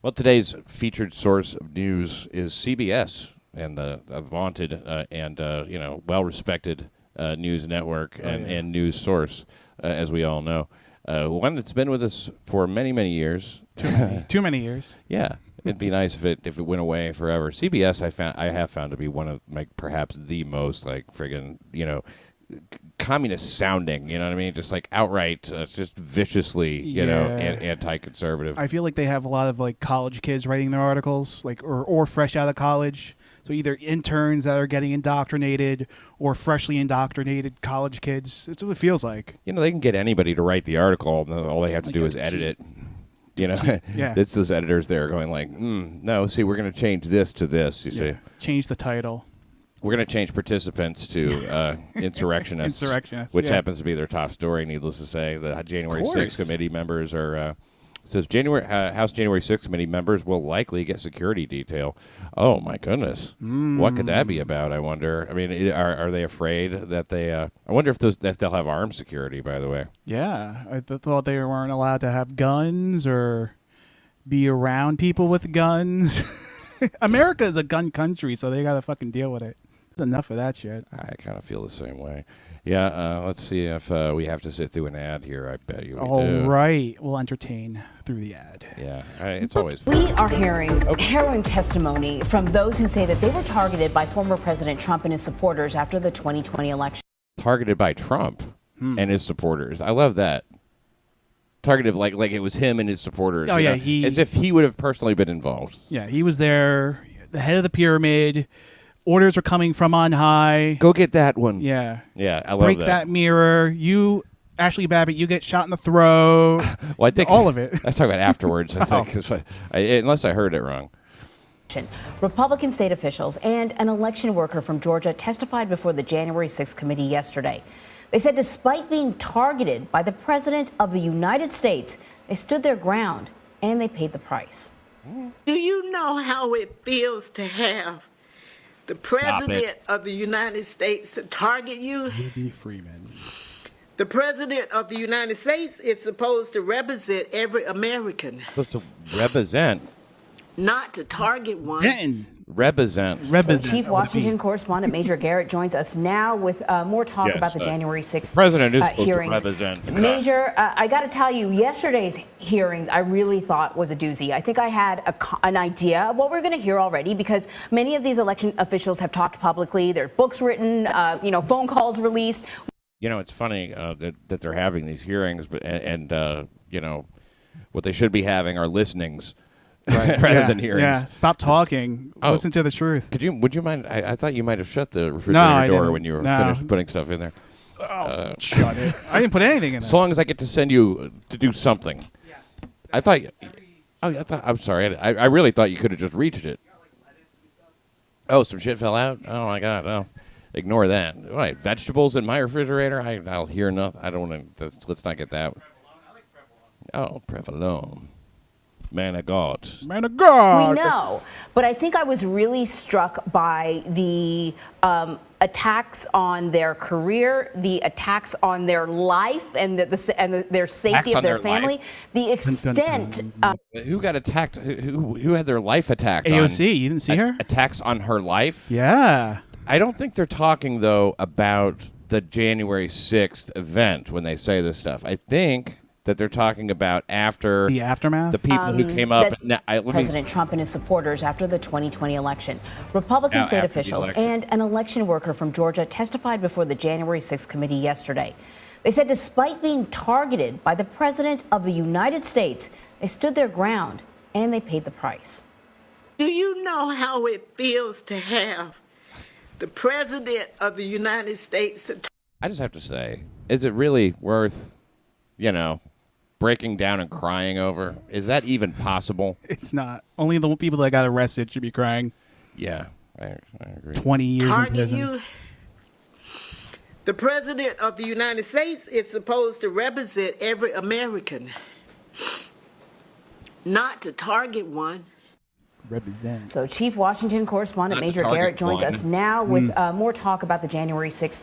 Well, today's featured source of news is CBS, and a vaunted and well-respected news network and news source, as we all know. One that's been with us for many, many years. Too many years. Yeah, it'd be nice if it went away forever. CBS, I have found to be one of perhaps the most friggin' communist sounding. You know what I mean? Just outright, just viciously, anti-conservative. I feel like they have a lot of college kids writing their articles, or fresh out of college. So either interns that are getting indoctrinated or freshly indoctrinated college kids. It's what it feels like. They can get anybody to write the article, and all they have to do is edit it. Yeah. It's those editors there going no, see, we're going to change this to this, you see. Change the title. We're going to change participants to insurrectionists, which happens to be their top story, needless to say. The January 6th committee members are... says House January 6th committee members will likely get security detail. Oh, my goodness. What could that be about, I wonder? I mean, are they afraid that they... I wonder if they'll have armed security, by the way. Yeah, I thought they weren't allowed to have guns or be around people with guns. America is a gun country, so they got to fucking deal with it. It's enough of that shit. I kind of feel the same way. Yeah, let's see if we have to sit through an ad here. I bet you we do. All right. We'll entertain through the ad. Yeah, it's always fun. We are hearing harrowing testimony from those who say that they were targeted by former President Trump and his supporters after the 2020 election. Targeted by Trump and his supporters. I love that. Targeted like it was him and his supporters. Oh, yeah. As if he would have personally been involved. Yeah, he was there, the head of the pyramid. Orders were coming from on high. Go get that one. Yeah. Yeah, I love Break that mirror. You, Ashley Babbitt, you get shot in the throat. Well, I think all of it. I talk about afterwards, I think, unless I heard it wrong. Republican state officials and an election worker from Georgia testified before the January 6th committee yesterday. They said despite being targeted by the President of the United States, they stood their ground and they paid the price. Do you know how it feels to have the President of the United States to target you? Ruby Freeman. The President of the United States is supposed to represent every American. Supposed to represent. Not to target one. Represent. So Chief Washington correspondent Major Garrett joins us now with more talk about the January 6th President is supposed hearings. to represent. Major, I got to tell you, yesterday's hearings I really thought was a doozy. I think I had an idea of what we're going to hear already because many of these election officials have talked publicly. There are books written, phone calls released. It's funny that they're having these hearings, but what they should be having are listenings. Right. Rather than hearings. Yeah, stop talking. Listen to the truth. Would you mind? I thought you might have shut the refrigerator door when you were finished putting stuff in there. Shut it. I didn't put anything in there. As long as I get to send you to do something. Yes. I thought. I'm sorry. I really thought you could have just reached it. Oh, some shit fell out. Oh my God. Oh, ignore that. Right, vegetables in my refrigerator. I'll hear nothing. I don't want to. Let's not get that. Oh, provolone. Man of God. Man of God. We know. But I think I was really struck by the attacks on their career, the attacks on their life, and their safety of their family. The extent. Who got attacked? Who had their life attacked? AOC. You didn't see her? Attacks on her life? Yeah. I don't think they're talking, though, about the January 6th event when they say this stuff. I think that they're talking about after the aftermath, the people who came up. President Trump and his supporters after the 2020 election. Republican state officials and an election worker from Georgia testified before the January 6th committee yesterday. They said despite being targeted by the President of the United States, they stood their ground and they paid the price. Do you know how it feels to have the President of the United States to... I just have to say, is it really worth, breaking down and crying over? Is that even possible? It's not. Only the people that got arrested should be crying. Yeah, I agree. 20 years in prison. The President of the United States is supposed to represent every American, not to target one. Represent. So Chief Washington correspondent Major Garrett joins us now with more talk about the January 6th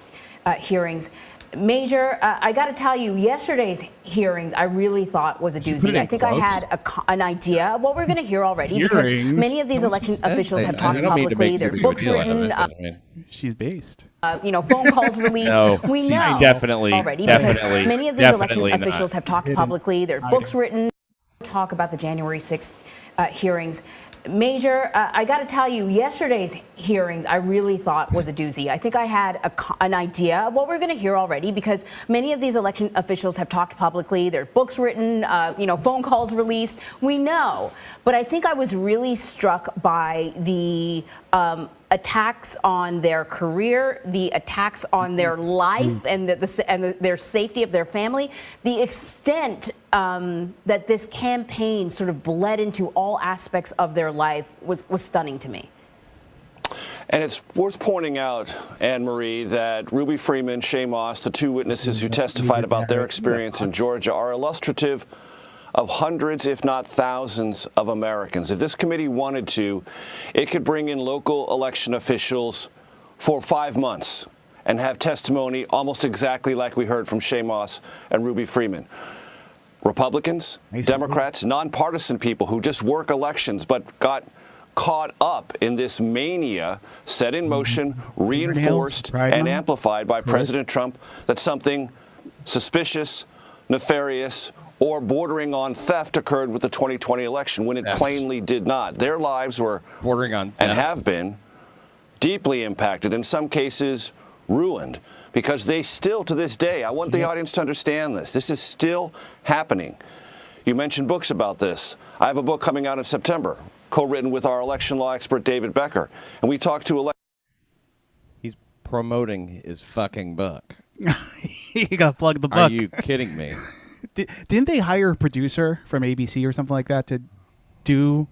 hearings. Major, I got to tell you, yesterday's hearings I really thought was a doozy. I think I had an idea of what we're going to hear already because many of these election officials have talked publicly. Their books written. She's based. Phone calls released. No, we know definitely already because many of these election officials have talked publicly. Their books written. Talk about the January 6th hearings. Major, I got to tell you, yesterday's hearings I really thought was a doozy. I think I had an idea of what we're going to hear already because many of these election officials have talked publicly. Their books written, phone calls released. We know. But I think I was really struck by the attacks on their career, the attacks on their life, and their safety of their family. The extent that this campaign sort of bled into all aspects of their life was stunning to me. And it's worth pointing out, Anne-Marie, that Ruby Freeman, Shay Moss, the two witnesses who testified about their experience in Georgia, are illustrative of hundreds, if not thousands, of Americans. If this committee wanted to, it could bring in local election officials for 5 months and have testimony almost exactly like we heard from Shay Moss and Ruby Freeman. Republicans, Democrats, nonpartisan people who just work elections but got caught up in this mania set in motion, reinforced and amplified by President Trump that something suspicious, nefarious, or bordering on theft occurred with the 2020 election when it plainly did not. Their lives were bordering on and have been deeply impacted, in some cases ruined, because they still, to this day, I want the audience to understand this. This is still happening. You mentioned books about this. I have a book coming out in September, co-written with our election law expert, David Becker. And we talked to He's promoting his fucking book. You got to plug the book. Are you kidding me? Didn't they hire a producer from ABC or something like that to do,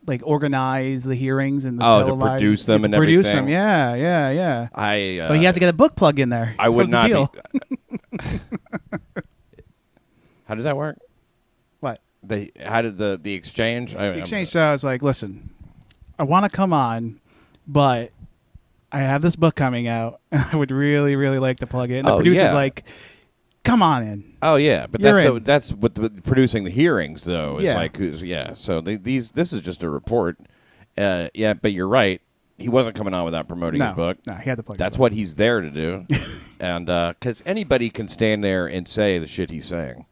like, organize the hearings and the televised? To produce them and produce everything? Them, yeah. So he has to get a book plug in there. I would not be. How does that work? What? How did the exchange? The exchange was like, listen, I want to come on, but I have this book coming out, and I would really, really like to plug it. And the producer's like, come on in. Oh yeah, but that's what producing the hearings though. Is So this is just a report. But you're right. He wasn't coming on without promoting his book. No, he had to plug. That's what he's there to do. And because anybody can stand there and say the shit he's saying.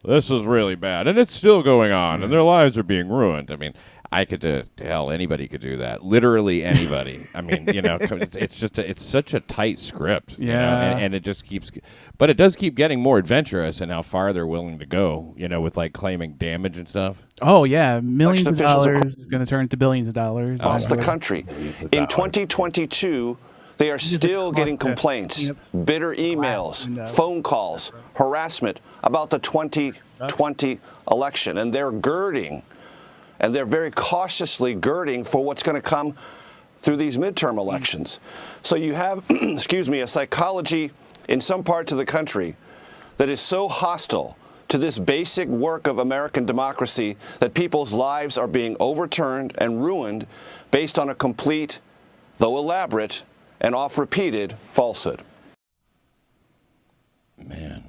This is really bad, and it's still going on, and their lives are being ruined. I mean, I could hell, anybody could do that. Literally anybody. I mean, it's such a tight script. And it just keeps, but it does keep getting more adventurous in how far they're willing to go. With like claiming damage and stuff. Oh yeah, millions of dollars is going to turn into billions of dollars across the country. In 2022. They are still getting complaints, bitter emails, phone calls, harassment about the 2020 election. And they're girding, and they're very cautiously girding for what's going to come through these midterm elections. So you have, a psychology in some parts of the country that is so hostile to this basic work of American democracy that people's lives are being overturned and ruined based on a complete, though elaborate, and oft-repeated falsehood. Man,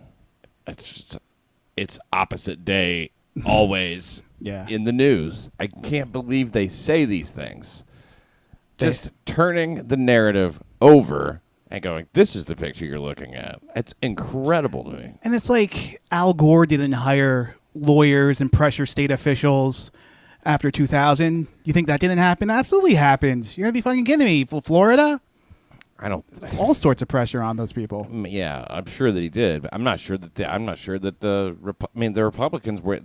it's opposite day always in the news. I can't believe they say these things. Just turning the narrative over and going, this is the picture you're looking at. It's incredible to me. And it's like Al Gore didn't hire lawyers and pressure state officials after 2000. You think that didn't happen? Absolutely happened. You're going to be fucking kidding me. Florida? All sorts of pressure on those people. Yeah, I'm sure that he did, but I'm not sure that the Republicans were.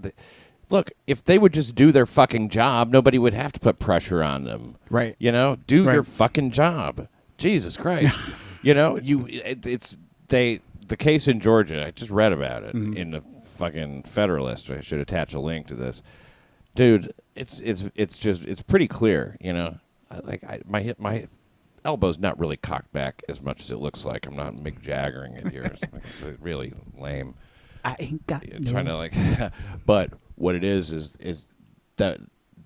Look, if they would just do their fucking job, nobody would have to put pressure on them. Right. Do your fucking job. Jesus Christ. The case in Georgia. I just read about it in the fucking Federalist. I should attach a link to this, dude. It's pretty clear. My elbow's not really cocked back as much as it looks like. I'm not Mick Jaggering it here. It's really lame. I ain't got trying to but what it is that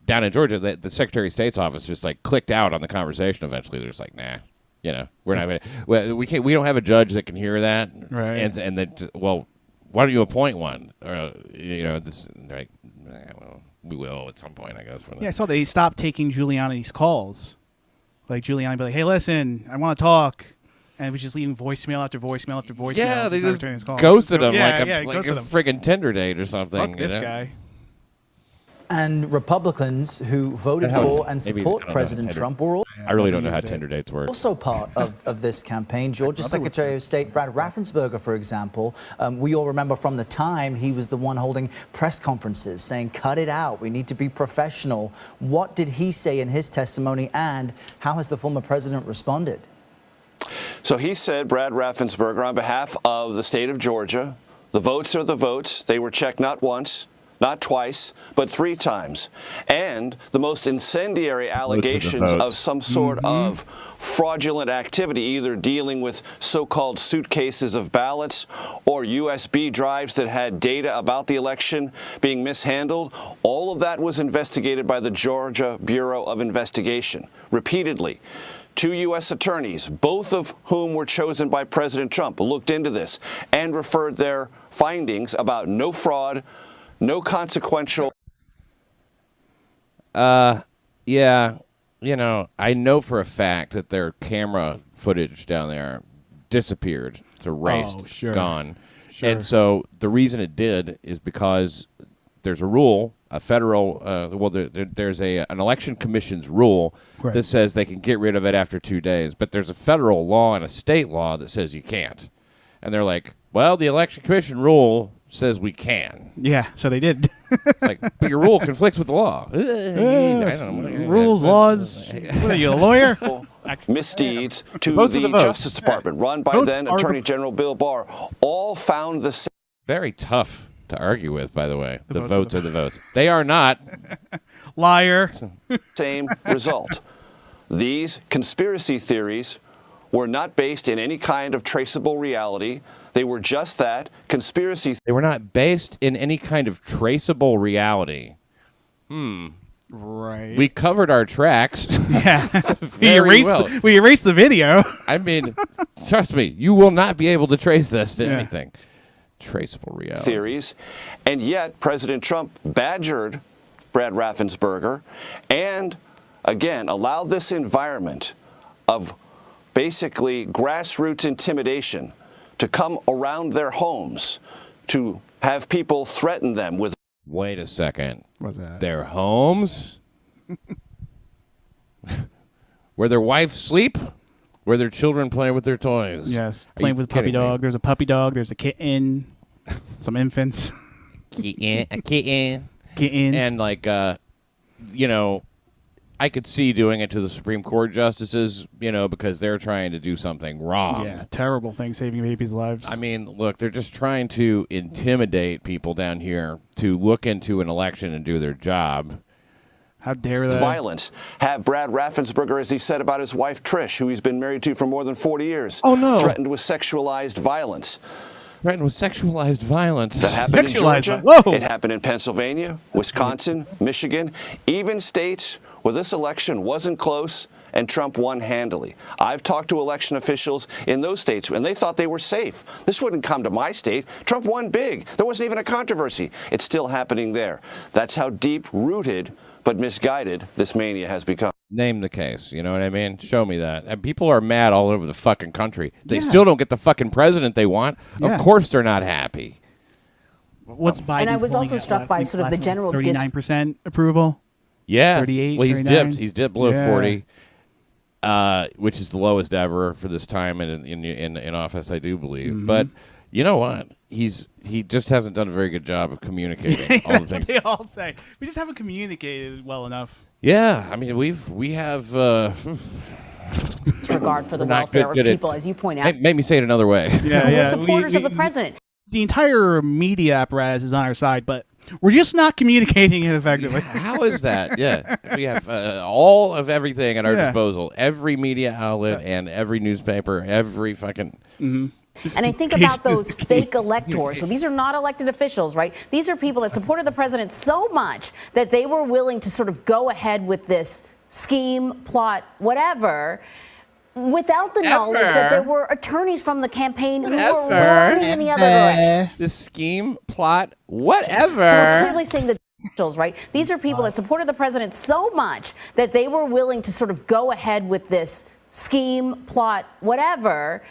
down in Georgia, the Secretary of State's office just like clicked out on the conversation. Eventually, they're just like, nah, You know, we're not. We can't. We don't have a judge that can hear that. Right. And that. Well, why don't you appoint one? You know, this. Right. Well, we will at some point, I guess. Yeah, I saw they stopped taking Giuliani's calls. Like Giuliani be like, "Hey, listen, I want to talk," and it was just leaving voicemail after voicemail after voicemail. Yeah, they just ghosted him like a friggin' Tinder date or something. Fuck this guy. And Republicans who voted for and support President Trump were all... I really don't know how Tinder dates work. Also part of this campaign. Georgia Secretary of State Brad Raffensperger, for example, we all remember from the time he was the one holding press conferences saying, cut it out, we need to be professional. What did he say in his testimony, and how has the former president responded? So he said, Brad Raffensperger, on behalf of the state of Georgia, the votes are the votes. They were checked not once, not twice, but 3 times. And the most incendiary allegations of some sort of fraudulent activity, either dealing with so-called suitcases of ballots or USB drives that had data about the election being mishandled, all of that was investigated by the Georgia Bureau of Investigation repeatedly. 2 U.S. attorneys, both of whom were chosen by President Trump, looked into this and referred their findings about no fraud, no consequential. Yeah, you know, I know for a fact that their camera footage down there disappeared. It's erased, gone. Sure. And so the reason it did is because there's a rule, a federal, there's an election commission's rule that says they can get rid of it after 2 days. But there's a federal law and a state law that says you can't. And they're like, well, the election commission rule says we can. Yeah, so they did. Like, but your rule conflicts with the law. I don't know. Rules, laws. What are you, a lawyer? Misdeeds to the Justice Department, run by then Attorney General Bill Barr, all found the same. Very tough to argue with, by the way. The votes are the votes. They are not. Liar. Same result. These conspiracy theories were not based in any kind of traceable reality. They were just that, conspiracy. They were not based in any kind of traceable reality. Right. We covered our tracks. Yeah. We erased the video. I mean, trust me, you will not be able to trace this to anything. Traceable reality. Theories. And yet, President Trump badgered Brad Raffensperger and, again, allowed this environment of basically grassroots intimidation to come around their homes, to have people threaten them with... Wait a second. What's that? Their homes? Where their wives sleep? Where their children play with their toys? Yes, playing with a puppy dog. There's a puppy dog. There's a kitten. Some infants. A kitten. Kitten. And, like, you know, I could see doing it to the Supreme Court justices, you know, because they're trying to do something wrong. Yeah, terrible thing, saving babies' lives. I mean, look, they're just trying to intimidate people down here to look into an election and do their job. How dare they? Violence. Have Brad Raffensperger, as he said about his wife Trish, who he's been married to for more than 40 years, threatened with sexualized violence. Threatened with sexualized violence. That happened in Georgia. Whoa. It happened in Pennsylvania, Wisconsin, Michigan, even states where this election wasn't close and Trump won handily. I've talked to election officials in those states, and they thought they were safe. This wouldn't come to my state. Trump won big. There wasn't even a controversy. It's still happening there. That's how deep-rooted but misguided this mania has become. Name the case. You know what I mean? Show me that. And people are mad all over the fucking country. They still don't get the fucking president they want. Of course they're not happy. What's Biden? And I was also struck by sort of the general 39% approval. Yeah. 38. Well, he's 39. dipped. He's dipped below 40, which is the lowest ever for this time in office, I do believe. But you know what? He just hasn't done a very good job of communicating all the things. They all say we just haven't communicated well enough. Yeah, I mean we have disregard for the welfare of people, as you point out. Make me say it another way. Yeah, We're supporters of the president. The entire media apparatus is on our side, but we're just not communicating it effectively. How is that? Yeah, we have all of everything at our disposal. Every media outlet and every newspaper, every fucking. And I think about those fake electors. So these are not elected officials, right? These are people that supported the president so much that they were willing to sort of go ahead with this scheme, plot, whatever. without the knowledge that there were attorneys from the campaign who were running in the other direction. The scheme, plot, whatever. We're clearly seeing the officials, right? These are people that supported the president so much that they were willing to sort of go ahead with this scheme, plot, whatever,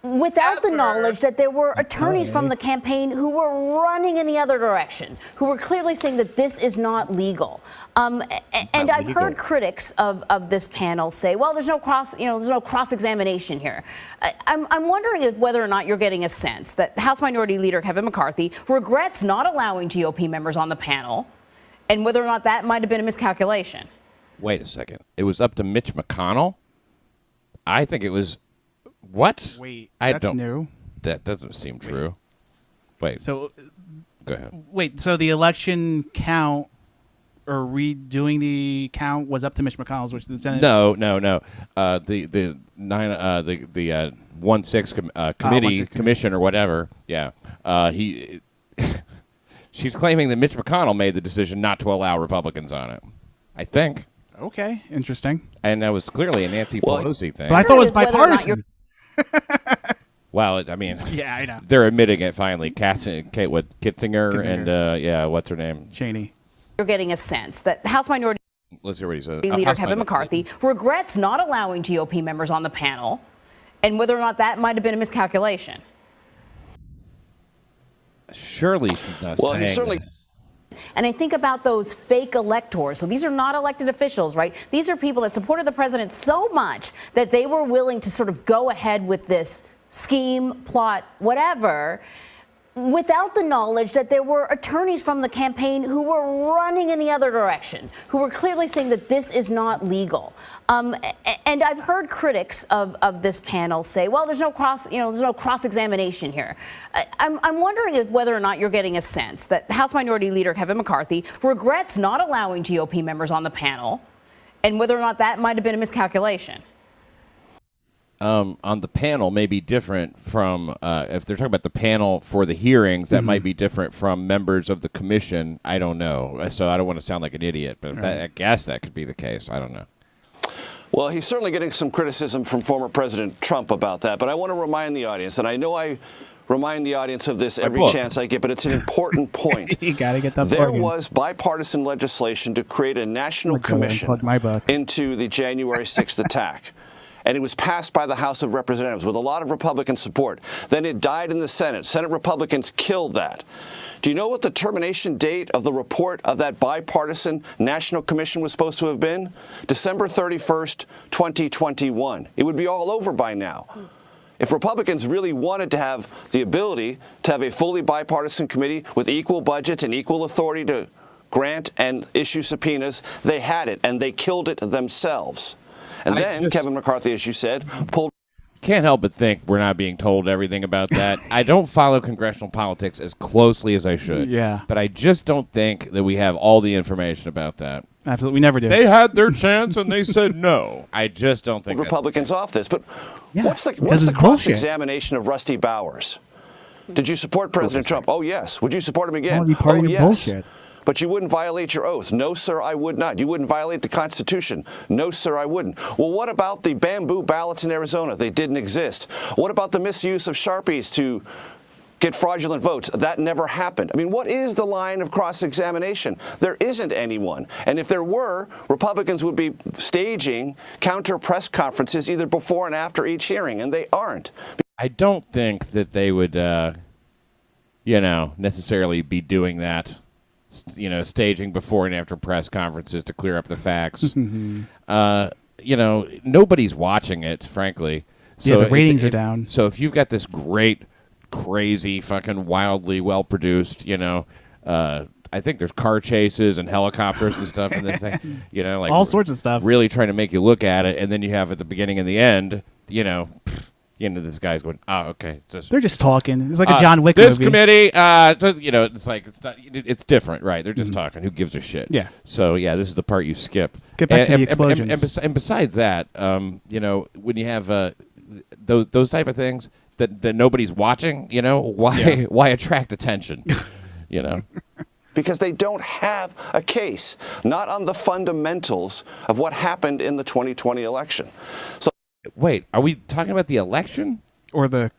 without the knowledge that there were attorneys from the campaign who were running in the other direction, who were clearly saying that this is not legal. And I've heard critics of this panel say, well, there's no cross-examination here. I'm wondering if whether or not you're getting a sense that House Minority Leader Kevin McCarthy regrets not allowing GOP members on the panel, and whether or not that might have been a miscalculation. Wait a second. It was up to Mitch McConnell? I think it was... What? Wait, that's new. That doesn't seem true. Wait. So, go ahead. Wait. So the election count or redoing the count was up to Mitch McConnell's, which the Senate. No. The 1-6 committee commission or whatever. Yeah. She's claiming that Mitch McConnell made the decision not to allow Republicans on it. I think. Okay, interesting. And that was clearly a Nancy Pelosi thing. But I thought it was bipartisan. Well, I mean, yeah, I know. They're admitting it finally. Kitzinger and what's her name? Cheney. You're getting a sense that House Minority Let's hear what he says. Leader Kevin McCarthy regrets not allowing GOP members on the panel, and whether or not that might have been a miscalculation. Surely she's not well, saying he certainly. this. And I think about those fake electors. So these are not elected officials, right? These are people that supported the president so much that they were willing to sort of go ahead with this scheme, plot, whatever, without the knowledge that there were attorneys from the campaign who were running in the other direction, who were clearly saying that this is not legal. And I've heard critics of this panel say, well, there's no cross-examination here. I'm wondering if whether or not you're getting a sense that House Minority Leader Kevin McCarthy regrets not allowing GOP members on the panel, and whether or not that might have been a miscalculation. On the panel may be different from, if they're talking about the panel for the hearings, that might be different from members of the commission. I don't know. So I don't want to sound like an idiot, but I guess that could be the case. I don't know. Well, he's certainly getting some criticism from former President Trump about that. But I want to remind the audience, and I know I remind the audience of this every chance I get, but it's an important point. You got to get that. There was bipartisan legislation to create a national commission into the January 6th attack. And it was passed by the House of Representatives with a lot of Republican support. Then it died in the Senate. Senate Republicans killed that. Do you know what the termination date of the report of that bipartisan National Commission was supposed to have been? December 31st, 2021. It would be all over by now. If Republicans really wanted to have the ability to have a fully bipartisan committee with equal budgets and equal authority to grant and issue subpoenas, they had it, and they killed it themselves. And then Kevin McCarthy, as you said, pulled. Can't help but think we're not being told everything about that. I don't follow congressional politics as closely as I should. Yeah. But I just don't think that we have all the information about that. Absolutely. We never do. They had their chance and they said no. I just don't think Republicans off this. But what's the cross-examination of Rusty Bowers? Did you support President Trump? Oh, yes. Would you support him again? Oh, yes. Bullshit. But you wouldn't violate your oath. No, sir, I would not. You wouldn't violate the Constitution. No, sir, I wouldn't. Well, what about the bamboo ballots in Arizona? They didn't exist. What about the misuse of Sharpies to get fraudulent votes? That never happened. I mean, what is the line of cross-examination? There isn't anyone. And if there were, Republicans would be staging counter press conferences either before and after each hearing, and they aren't. I don't think that they would, necessarily be doing that. Staging before and after press conferences to clear up the facts. Nobody's watching it, frankly. So the ratings are down. So if you've got this great, crazy, fucking wildly well-produced, I think there's car chases and helicopters and stuff in this thing. Like all sorts of stuff. Really trying to make you look at it, and then you have at the beginning and the end, this guy's going, okay. They're just talking. It's like a John Wick this movie. Committee, it's like it's different, right? They're just talking. Who gives a shit? Yeah. So this is the part you skip. Get back to the explosions. And besides that, when you have those type of things that nobody's watching, why attract attention? Because they don't have a case, not on the fundamentals of what happened in the 2020 election. So Wait, are we talking about the election or the?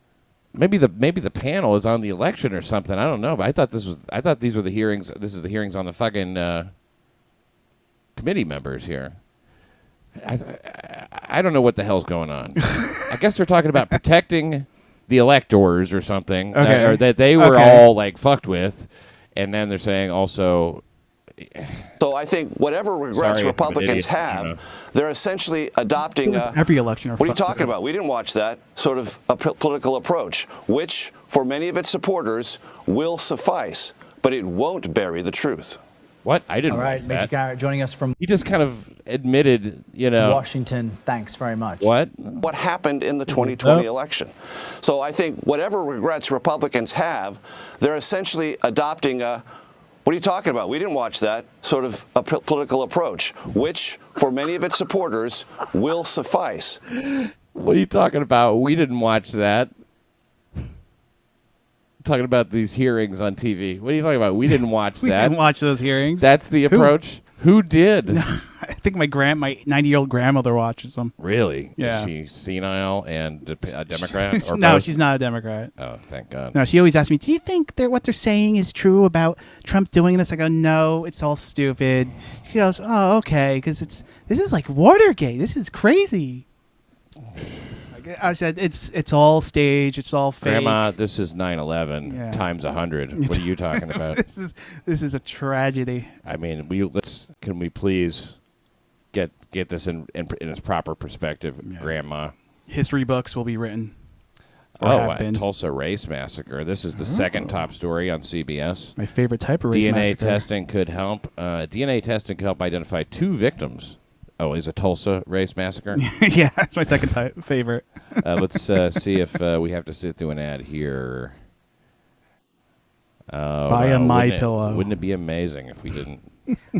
Maybe the panel is on the election or something. I don't know, but I thought these were the hearings. This is the hearings on the fucking committee members here. I don't know what the hell's going on. I guess they're talking about protecting the electors or something, or that they were all like fucked with, and then they're saying also. So I think whatever regrets Republicans have, they're essentially adopting every election. What are you talking about? We didn't watch that sort of a political approach, which for many of its supporters will suffice, but it won't bury the truth. What? I didn't. All right, Major Garrett joining us from. He just kind of admitted, Washington. Thanks very much. What happened in the 2020 election? So I think whatever regrets Republicans have, they're essentially adopting a. What are you talking about? We didn't watch that sort of a political approach, which for many of its supporters will suffice. What are you talking about? We didn't watch that. Talking about these hearings on TV. What are you talking about? We didn't watch that. We didn't watch those hearings. That's the approach. Who did? I think my 90-year-old grandmother watches them. Really? Yeah. Is she senile and a Democrat? Or no, both? she's not a Democrat. Oh, thank God. No, she always asks me, do you think what they're saying is true about Trump doing this? I go, no, it's all stupid. She goes, oh, okay, because this is like Watergate. This is crazy. I said, it's all staged. It's all fake. Grandma, this is 9/11 times 100. What are you talking about? This is a tragedy. I mean, can we please get this in its proper perspective, Grandma? History books will be written. Tulsa Race Massacre. This is the second top story on CBS. My favorite type of race massacre. DNA testing could help. DNA testing could help identify 2 victims. Oh, is a Tulsa Race Massacre? Yeah, that's my second favorite. Let's see if we have to sit through an ad here. Buy a My Pillow. Wouldn't it be amazing if we didn't?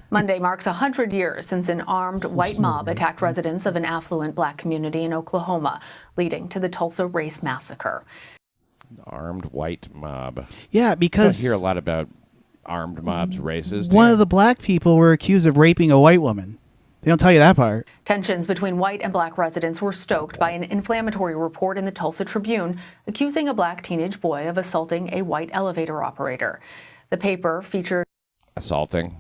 Monday marks 100 years since an armed white mob attacked residents of an affluent black community in Oklahoma, leading to the Tulsa Race Massacre. Armed white mob. Yeah, because I don't hear a lot about armed mobs races. One of the black people were accused of raping a white woman. They don't tell you that part. Tensions between white and black residents were stoked by an inflammatory report in the Tulsa Tribune accusing a black teenage boy of assaulting a white elevator operator. The paper featured assaulting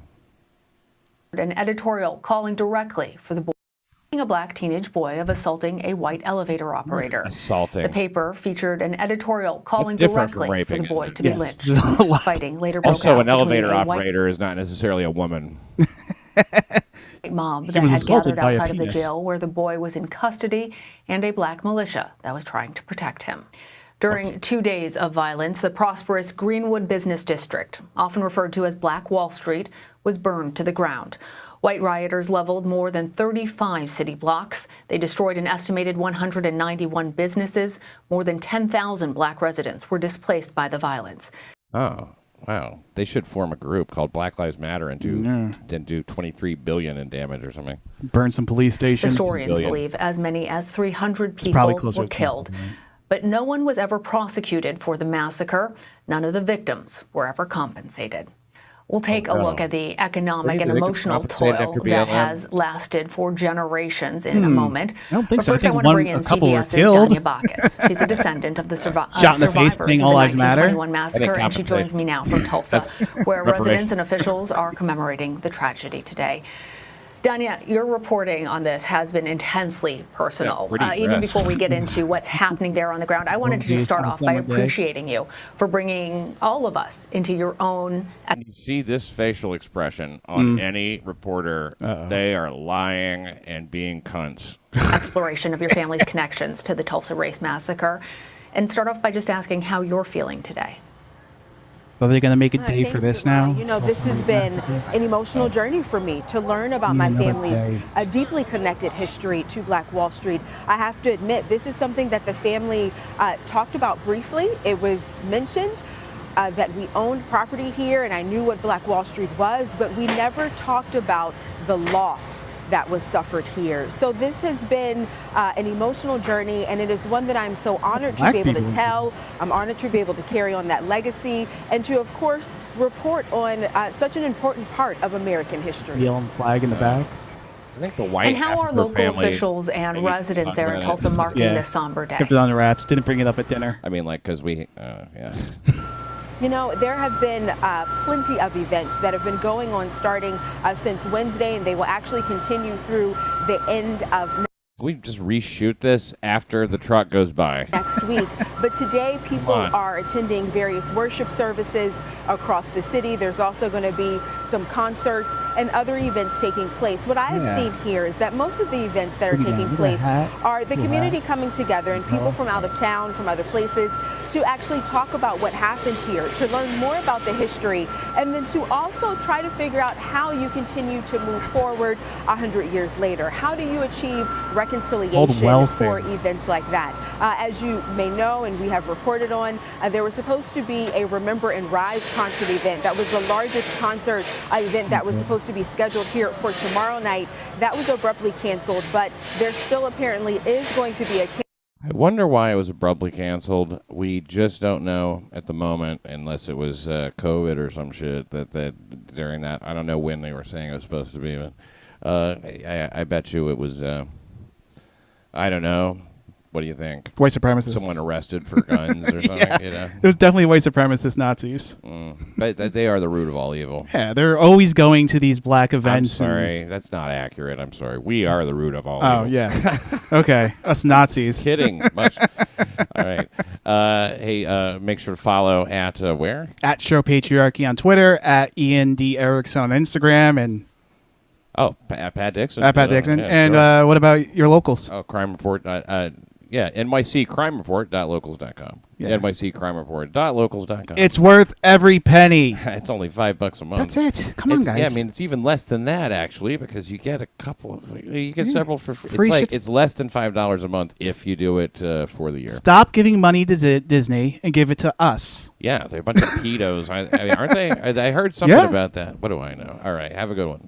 an editorial calling directly for the boy. A black teenage boy of assaulting a white elevator operator. Assaulting. The paper featured an editorial calling directly for the boy to be lynched. Fighting later broke also, out an elevator operator is not necessarily a woman. Mob that had gathered outside of the jail where the boy was in custody and a black militia that was trying to protect him. During 2 days of violence, the prosperous Greenwood Business District, often referred to as Black Wall Street, was burned to the ground. White rioters leveled more than 35 city blocks. They destroyed an estimated 191 businesses. More than 10,000 black residents were displaced by the violence. Oh. Wow, they should form a group called Black Lives Matter and do $23 billion in damage or something. Burn some police stations. Historians believe as many as 300 people were killed. But no one was ever prosecuted for the massacre. None of the victims were ever compensated. We'll take a look at the economic and emotional toil that has lasted for generations in a moment. But first, I want to bring in CBS's Danya Bacchus. She's a descendant of the survivors of the 1921 massacre, and she joins me now from Tulsa, where residents and officials are commemorating the tragedy today. Danya, your reporting on this has been intensely personal. Even before we get into what's happening there on the ground, I wanted to just start off by appreciating you for bringing all of us into your own. You see this facial expression on any reporter, they are lying and being cunts. Exploration of your family's connections to the Tulsa Race Massacre. And start off by just asking how you're feeling today. So they're going to make a day for this now? You know, this has been an emotional journey for me to learn about my family's deeply connected history to Black Wall Street. I have to admit, this is something that the family talked about briefly. It was mentioned that we owned property here and I knew what Black Wall Street was, but we never talked about the loss that was suffered here. So this has been an emotional journey, and it is one that I'm so honored to be able to tell. I'm honored to be able to carry on that legacy and to, of course, report on such an important part of American history. Yellow flag in the back. I think the white. And how are local officials and residents there in Tulsa marking this somber day? Kept it on the wraps. Didn't bring it up at dinner. I mean, like, because yeah. You know, there have been plenty of events that have been going on starting since Wednesday, and they will actually continue through the end of we just reshoot this after the truck goes by next week. But today, people are attending various worship services across the city. There's also going to be some concerts and other events taking place. What I have seen here is that most of the events that are taking place are the community coming together and people from out of town, from other places, to actually talk about what happened here, to learn more about the history, and then to also try to figure out how you continue to move forward 100 years later. How do you achieve reconciliation for events like that? As you may know, and we have reported on, there was supposed to be a Remember and Rise concert event. That was the largest concert event that was supposed to be scheduled here for tomorrow night. That was abruptly canceled, but there still apparently is going to be a I wonder why it was abruptly canceled. We just don't know at the moment, unless it was COVID or some shit that during that. I don't know when they were saying it was supposed to be, but I bet you it was. I don't know. What do you think? White supremacists. Someone arrested for guns or something? Yeah. You know? It was definitely white supremacist Nazis. But they are the root of all evil. Yeah, they're always going to these black events. I'm sorry. That's not accurate. I'm sorry. We are the root of all evil. Oh, yeah. Okay. Us Nazis. Kidding. Much. All right. Hey, make sure to follow at where? At Show Patriarchy on Twitter, at Ian D. Erickson on Instagram, and at Pat Dixon. At Pat Dixon. Yeah, and sure. What about your locals? Oh, Crime Report. NYCcrimereport.locals.com. Yeah. NYCcrimereport.locals.com. It's worth every penny. It's only $5 a month. That's it. Come on, guys. Yeah, I mean, it's even less than that, actually, because you get a couple of, you get several for free. Free it's less than $5 a month if you do it for the year. Stop giving money to Disney and give it to us. Yeah, they're a bunch of pedos. I mean, aren't they? I heard something about that. What do I know? All right, have a good one.